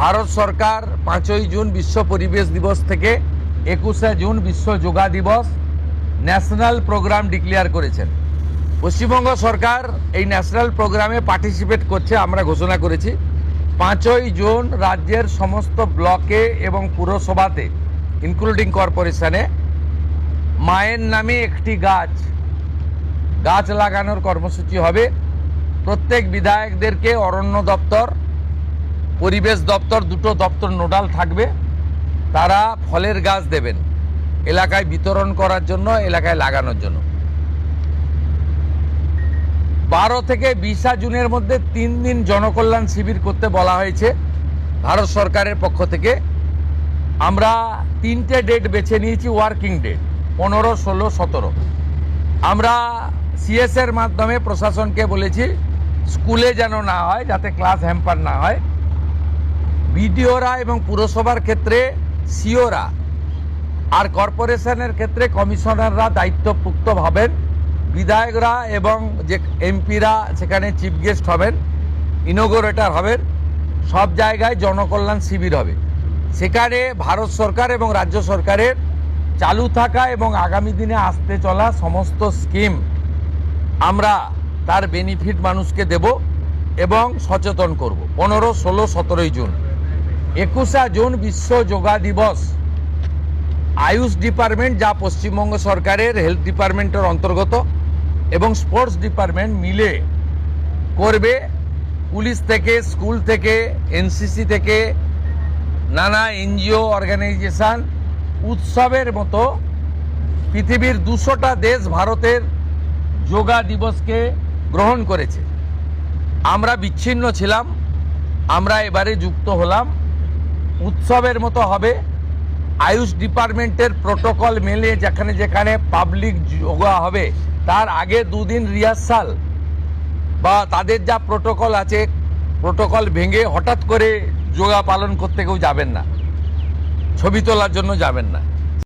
ভারত সরকার 5ই June বিশ্ব পরিবেশ দিবস থেকে 21শে জুন বিশ্ব যোগা দিবস ন্যাশনাল প্রোগ্রাম ডিক্লেয়ার করেছেন। পশ্চিমবঙ্গ সরকার এই ন্যাশনাল প্রোগ্রামে পার্টিসিপেট করছে, আমরা ঘোষণা করেছি। 5ই জুন রাজ্যের সমস্ত ব্লকে এবং পুরসভাতে ইনক্লুডিং কর্পোরেশনে মায়ের নামে একটি গাছ লাগানোর কর্মসূচি হবে। প্রত্যেক বিধায়কদেরকে অরণ্য দপ্তর, পরিবেশ দপ্তর, দুটো দপ্তর নোডাল থাকবে। তারা ফলের গাছ দেবেন এলাকায় বিতরণ করার জন্য, এলাকায় লাগানোর জন্য। 12 থেকে 20 জুনের মধ্যে 3 দিন জনকল্যাণ শিবির করতে বলা হয়েছে ভারত সরকারের পক্ষ থেকে। আমরা 3টে ডেট বেছে নিয়েছি, ওয়ার্কিং ডেট 15, 16, 17। আমরা সিএসের মাধ্যমে প্রশাসনকে বলেছি স্কুলে যেন না হয়, যাতে ক্লাস হ্যাম্পার না হয়। বিডিওরা এবং পুরসভার ক্ষেত্রে সিওরা আর কর্পোরেশনের ক্ষেত্রে কমিশনাররা দায়িত্বপ্রাপ্ত হবেন। বিধায়করা এবং যে এমপিরা সেখানে চিফ গেস্ট হবেন, ইনোগোরেটর হবেন। সব জায়গায় জনকল্যাণ শিবির হবে। সেখানে ভারত সরকার এবং রাজ্য সরকারের চালু থাকা এবং আগামী দিনে আসতে চলা সমস্ত স্কিম আমরা তার বেনিফিট মানুষকে দেব এবং সচেতন করব। 15, 16, 17 জুন। 21শে জুন বিশ্ব যোগা দিবস আয়ুষ ডিপার্টমেন্ট, যা পশ্চিমবঙ্গ সরকারের হেলথ ডিপার্টমেন্টের অন্তর্গত, এবং স্পোর্টস ডিপার্টমেন্ট মিলে করবে। পুলিশ থেকে, স্কুল থেকে, এনসিসি থেকে, নানা এনজিও অর্গানাইজেশন উৎসবের মতো পৃথিবীর 200টা দেশ ভারতের যোগা দিবসকে গ্রহণ করেছে। আমরা বিচ্ছিন্ন ছিলাম, আমরা এবারে যুক্ত হলাম। উৎসবের মতো হবে। আয়ুষ ডিপার্টমেন্টের প্রোটোকল মেলে যেখানে যেখানে পাবলিক যোগা হবে তার আগে 2 দিন রিহার্সাল বা তাদের যা প্রোটোকল আছে, প্রোটোকল ভেঙে হঠাৎ করে যোগা পালন করতে কেউ যাবেন না, ছবি তোলার জন্য যাবেন না।